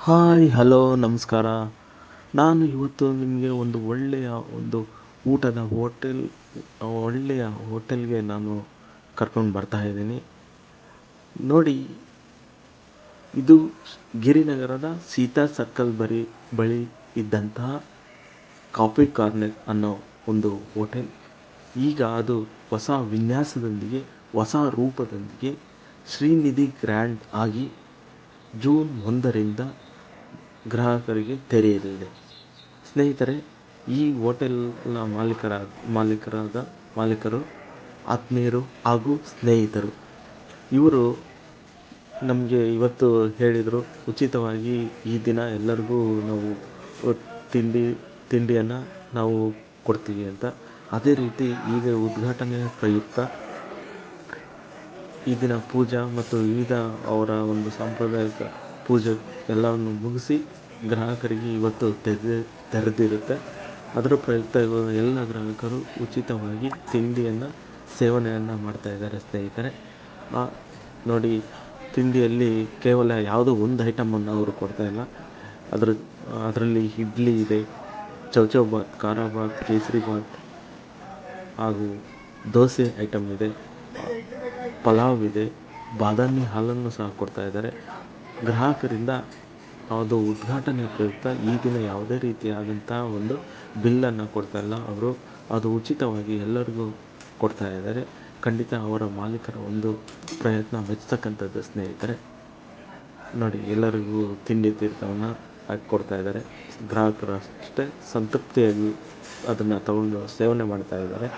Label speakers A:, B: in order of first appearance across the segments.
A: Hi hello ನಮಸ್ಕಾರ. ನಾನು ಇವತ್ತು ನಿಮಗೆ ಒಂದು ಒಳ್ಳೆಯ ಒಂದು ಊಟದ ಒಳ್ಳೆಯ ಹೋಟೆಲ್ಗೆ ನಾನು ಕರ್ಕೊಂಡು ಬರ್ತಾ ಇದ್ದೀನಿ. ನೋಡಿ, ಇದು ಗಿರಿನಗರದ ಸೀತಾ ಸರ್ಕಲ್ ಬಳಿ ಇದ್ದಂತಹ ಕಾಫಿ ಕಾರ್ನರ್ ಅನ್ನೋ ಒಂದು ಹೋಟೆಲ್ ಈಗ ಅದು ಹೊಸ ವಿನ್ಯಾಸದೊಂದಿಗೆ, ಹೊಸ ರೂಪದೊಂದಿಗೆ ಶ್ರೀನಿಧಿ ಗ್ರ್ಯಾಂಡ್ ಆಗಿ ಜೂನ್ 1ರಿಂದ ಗ್ರಾಹಕರಿಗೆ ತೆರೆಯಲಿದೆ. ಸ್ನೇಹಿತರೆ, ಈ ಹೋಟೆಲ್ನ ಮಾಲೀಕರು ಆತ್ಮೀಯರು ಹಾಗೂ ಸ್ನೇಹಿತರು. ಇವರು ನಮಗೆ ಇವತ್ತು ಹೇಳಿದರು, ಉಚಿತವಾಗಿ ಈ ದಿನ ಎಲ್ಲರಿಗೂ ನಾವು ತಿಂಡಿಯನ್ನು ನಾವು ಕೊಡ್ತೀವಿ ಅಂತ. ಅದೇ ರೀತಿ ಈಗ ಉದ್ಘಾಟನೆಯ ಪ್ರಯುಕ್ತ ಈ ದಿನ ಪೂಜಾ ಮತ್ತು ವಿವಿಧ ಅವರ ಒಂದು ಸಾಂಪ್ರದಾಯಿಕ ಪೂಜೆ ಎಲ್ಲವನ್ನು ಮುಗಿಸಿ ಗ್ರಾಹಕರಿಗೆ ಇವತ್ತು ತೆರೆದಿರುತ್ತೆ. ಅದರ ಪ್ರಯುಕ್ತ ಎಲ್ಲ ಗ್ರಾಹಕರು ಉಚಿತವಾಗಿ ತಿಂಡಿಯನ್ನು ಸೇವನೆಯನ್ನು ಮಾಡ್ತಾಯಿದ್ದಾರೆ. ಸ್ನೇಹಿತರೆ, ನೋಡಿ, ತಿಂಡಿಯಲ್ಲಿ ಕೇವಲ ಯಾವುದೋ ಒಂದು ಐಟಮನ್ನು ಅವರು ಕೊಡ್ತಾಯಿಲ್ಲ. ಅದರಲ್ಲಿ ಇಡ್ಲಿ ಇದೆ, ಚೌಚೌ ಬಾತ್, ಖಾರ ಬಾತ್, ಕೇಸರಿ ಬಾತ್ ಹಾಗೂ ದೋಸೆ ಐಟಮ್ ಇದೆ, ಪಲಾವ್ ಇದೆ, ಬಾದಾಮಿ ಹಾಲನ್ನು ಸಹ ಕೊಡ್ತಾಯಿದ್ದಾರೆ. ಗ್ರಾಹಕರಿಂದ ಅದು ಉದ್ಘಾಟನೆ ಪ್ರಯುಕ್ತ ಈ ದಿನ ಯಾವುದೇ ರೀತಿಯಾದಂಥ ಒಂದು ಬಿಲ್ಲನ್ನು ಕೊಡ್ತಾಯಿಲ್ಲ. ಅವರು ಅದು ಉಚಿತವಾಗಿ ಎಲ್ಲರಿಗೂ ಕೊಡ್ತಾಯಿದ್ದಾರೆ. ಖಂಡಿತ ಅವರ ಮಾಲೀಕರ ಒಂದು ಪ್ರಯತ್ನ ಮೆಚ್ಚತಕ್ಕಂಥದ್ದು. ಸ್ನೇಹಿತರೆ, ನೋಡಿ, ಎಲ್ಲರಿಗೂ ತಿಂಡಿ ತೀರ್ಥವನ್ನು ಹಾಕಿ ಕೊಡ್ತಾಯಿದ್ದಾರೆ. ಗ್ರಾಹಕರು ಅಷ್ಟೇ ಸಂತೃಪ್ತಿಯಾಗಿ ಅದನ್ನು ತಗೊಂಡು ಸೇವನೆ ಮಾಡ್ತಾಯಿದ್ದಾರೆ.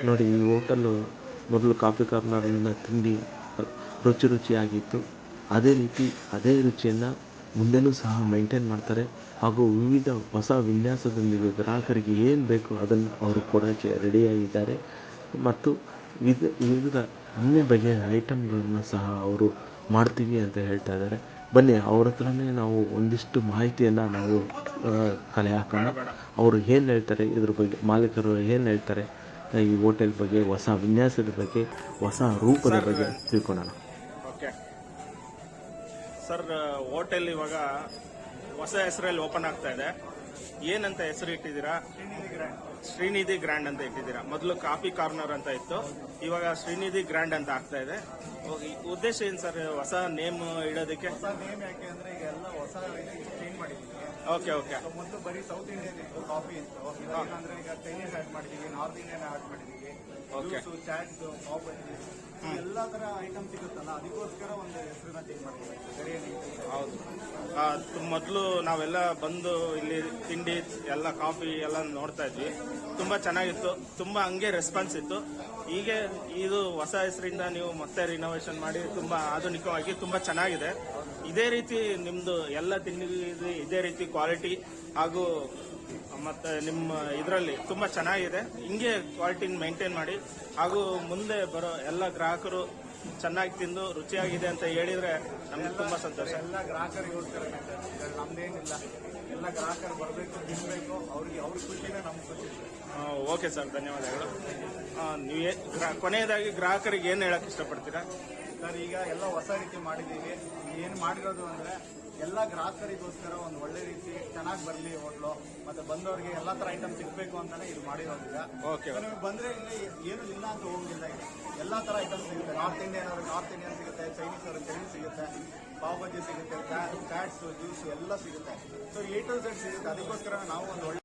A: ನೋಡಿ, ಈ ಹೋಟೆಲ್ಲು ಮೊದಲು ಕಾಫಿ ಕಾರ್ನರ್ನ ತಿಂಡಿ ರುಚಿಯಾಗಿತ್ತು. ಅದೇ ರುಚಿಯನ್ನು ಮುಂದೆನೂ ಸಹ ಮೇಂಟೈನ್ ಮಾಡ್ತಾರೆ ಹಾಗೂ ವಿವಿಧ ಹೊಸ ವಿನ್ಯಾಸದೊಂದಿಗೆ ಗ್ರಾಹಕರಿಗೆ ಏನು ಬೇಕು ಅದನ್ನು ಅವರು ಕೊಡೋಕ್ಕೆ ರೆಡಿಯಾಗಿದ್ದಾರೆ. ಮತ್ತು ವಿವಿಧ ಬಗೆಯ ಐಟಮ್ಗಳನ್ನು ಸಹ ಅವರು ಮಾಡ್ತೀವಿ ಅಂತ ಹೇಳ್ತಾ ಇದ್ದಾರೆ. ಬನ್ನಿ, ಅವ್ರ ಹತ್ರನೇ ನಾವು ಒಂದಿಷ್ಟು ಮಾಹಿತಿಯನ್ನು ನಾವು ಕಲೆ ಹಾಕೋಣ. ಅವರು ಏನು ಹೇಳ್ತಾರೆ ಇದ್ರ ಬಗ್ಗೆ, ಮಾಲೀಕರು ಏನು ಹೇಳ್ತಾರೆ ಈ ಹೋಟೆಲ್ ಬಗ್ಗೆ, ಹೊಸ ವಿನ್ಯಾಸದ ಬಗ್ಗೆ, ಹೊಸ ರೂಪದ ಬಗ್ಗೆ ತಿಳ್ಕೊಳ್ಳೋಣ.
B: ಓಕೆ ಸರ್, ಹೋಟೆಲ್ ಇವಾಗ ಹೊಸ ಹೆಸರಲ್ಲಿ ಓಪನ್ ಆಗ್ತಾ ಇದೆ. ಏನಂತ ಹೆಸರು ಇಟ್ಟಿದ್ದೀರಾ? ಶ್ರೀನಿಧಿ ಗ್ರ್ಯಾಂಡ್ ಅಂತ ಇಟ್ಟಿದ್ದೀರಾ. ಮೊದಲು ಕಾಫಿ ಕಾರ್ನರ್ ಅಂತ ಇತ್ತು, ಇವಾಗ ಶ್ರೀನಿಧಿ ಗ್ರ್ಯಾಂಡ್ ಅಂತ ಆಗ್ತಾ ಇದೆ. ಉದ್ದೇಶ ಏನು ಸರ್ ಹೊಸ ನೇಮ್ ಇಡೋದಕ್ಕೆ?
C: ಹೊಸ ನೇಮ್ ಯಾಕೆ ಅಂದ್ರೆ ಈಗ ಎಲ್ಲ ಹೊಸ ಚೇಂಜ್ ಮಾಡಿದ್ದೀವಿ.
B: Okay okay.
C: ಮೊದಲು ಬರೀ ಸೌತ್ ಇಂಡಿಯನ್ ಇತ್ತು, ಕಾಫಿ ಇತ್ತು. ಅಂದ್ರೆ ಈಗ ಚೈನೀಸ್ ಆಡ್ ಮಾಡಿದೀವಿ, ನಾರ್ತ್ ಇಂಡಿಯನ್ ಆಡ್ ಮಾಡಿದೀವಿ, ಚಾಟ್ಸ್, ಪಾವ್ ಬಜ್ಜಿ, ಎಲ್ಲ ತರ ಐಟಮ್ ಸಿಗುತ್ತಲ್ಲ, ಅದಕ್ಕೋಸ್ಕರ ಒಂದು ಹೆಸರನ್ನ ಚೇಂಜ್ ಮಾಡಿದ್ದೀವಿ.
B: ಹೌದು, ಮೊದಲು ನಾವೆಲ್ಲ ಬಂದು ಇಲ್ಲಿ ತಿಂಡಿ ಎಲ್ಲ ಕಾಫಿ ಎಲ್ಲ ನೋಡ್ತಾ ಇದ್ವಿ. ತುಂಬಾ ಚೆನ್ನಾಗಿತ್ತು, ತುಂಬಾ ಹಂಗೆ ರೆಸ್ಪಾನ್ಸ್ ಇತ್ತು. ಹೀಗೆ ಇದು ಹೊಸ ಹೆಸರಿಂದ ನೀವು ಮತ್ತೆ ರಿನೋವೇಷನ್ ಮಾಡಿ ತುಂಬಾ ಆಧುನಿಕವಾಗಿ ತುಂಬಾ ಚೆನ್ನಾಗಿದೆ. ಇದೇ ರೀತಿ ನಿಮ್ದು ಎಲ್ಲ ತಿಂಡಿ ಇದೇ ರೀತಿ ಕ್ವಾಲಿಟಿ ಹಾಗೂ ಮತ್ತೆ ನಿಮ್ಮ ಇದರಲ್ಲಿ ತುಂಬಾ ಚೆನ್ನಾಗಿದೆ. ಹಿಂಗೆ ಕ್ವಾಲಿಟಿನ ಮೇಂಟೈನ್ ಮಾಡಿ ಹಾಗೂ ಮುಂದೆ ಬರೋ ಎಲ್ಲ ಗ್ರಾಹಕರು ಚೆನ್ನಾಗಿ ತಿಂದು ರುಚಿಯಾಗಿದೆ ಅಂತ ಹೇಳಿದ್ರೆ ನಮ್ಗೆ ತುಂಬಾ ಸಂತೋಷ.
C: ಎಲ್ಲ ಗ್ರಾಹಕರಿಗೋಸ್ಕರ, ನಮ್ದೇನಿಲ್ಲ, ಎಲ್ಲ ಗ್ರಾಹಕರು ಬರಬೇಕು, ತಿನ್ಬೇಕು, ಅವ್ರ ಖುಷಿನೇ ನಮ್ಮ ಖುಷಿ.
B: ಓಕೆ ಸರ್, ಧನ್ಯವಾದಗಳು. ನೀವೇ ಕೊನೆಯದಾಗಿ ಗ್ರಾಹಕರಿಗೆ ಏನು ಹೇಳಕ್ ಇಷ್ಟಪಡ್ತೀರಾ?
C: ಸರ್, ಈಗ ಎಲ್ಲ ಹೊಸ ರೀತಿ ಮಾಡಿದ್ದೀವಿ. ಏನು ಮಾಡಿರೋದು ಅಂದ್ರೆ ಎಲ್ಲ ಗ್ರಾಹಕರಿಗೋಸ್ಕರ ಒಂದು ಒಳ್ಳೆ ರೀತಿ ಚೆನ್ನಾಗಿ ಬರಲಿ ಹೋಟ್ಲು, ಮತ್ತೆ ಬಂದವರಿಗೆ ಎಲ್ಲಾ ತರ ಐಟಮ್ ಸಿಗ್ಬೇಕು ಅಂತಾನೆ ಇದು ಮಾಡಿರೋದಿಲ್ಲ. ನಿಮಗೆ ಬಂದ್ರೆ ಇಲ್ಲಿ ಏನು ಇಲ್ಲ ಅಂತ ಹೋಗಿಲ್ಲ. ಎಲ್ಲಾ ತರ ಐಟಮ್ ಸಿಗುತ್ತೆ. ನಾರ್ತ್ ಇಂಡಿಯನ್ ಅವ್ರಿಗೆ ನಾರ್ತ್ ಇಂಡಿಯನ್ ಸಿಗುತ್ತೆ, ಚೈನೀಸ್ ಅವ್ರಿಗೆ ಚೈನೀಸ್ ಸಿಗುತ್ತೆ, ಪಾವ್ ಬಜ್ಜಿ ಸಿಗುತ್ತೆ, ಚಾಟ್ಸ್, ಜ್ಯೂಸ್ ಎಲ್ಲ ಸಿಗುತ್ತೆ. ಸೊ A to Z ಸಿಗುತ್ತೆ. ಅದಕ್ಕೋಸ್ಕರ ನಾವು ಒಂದು ಒಳ್ಳೆ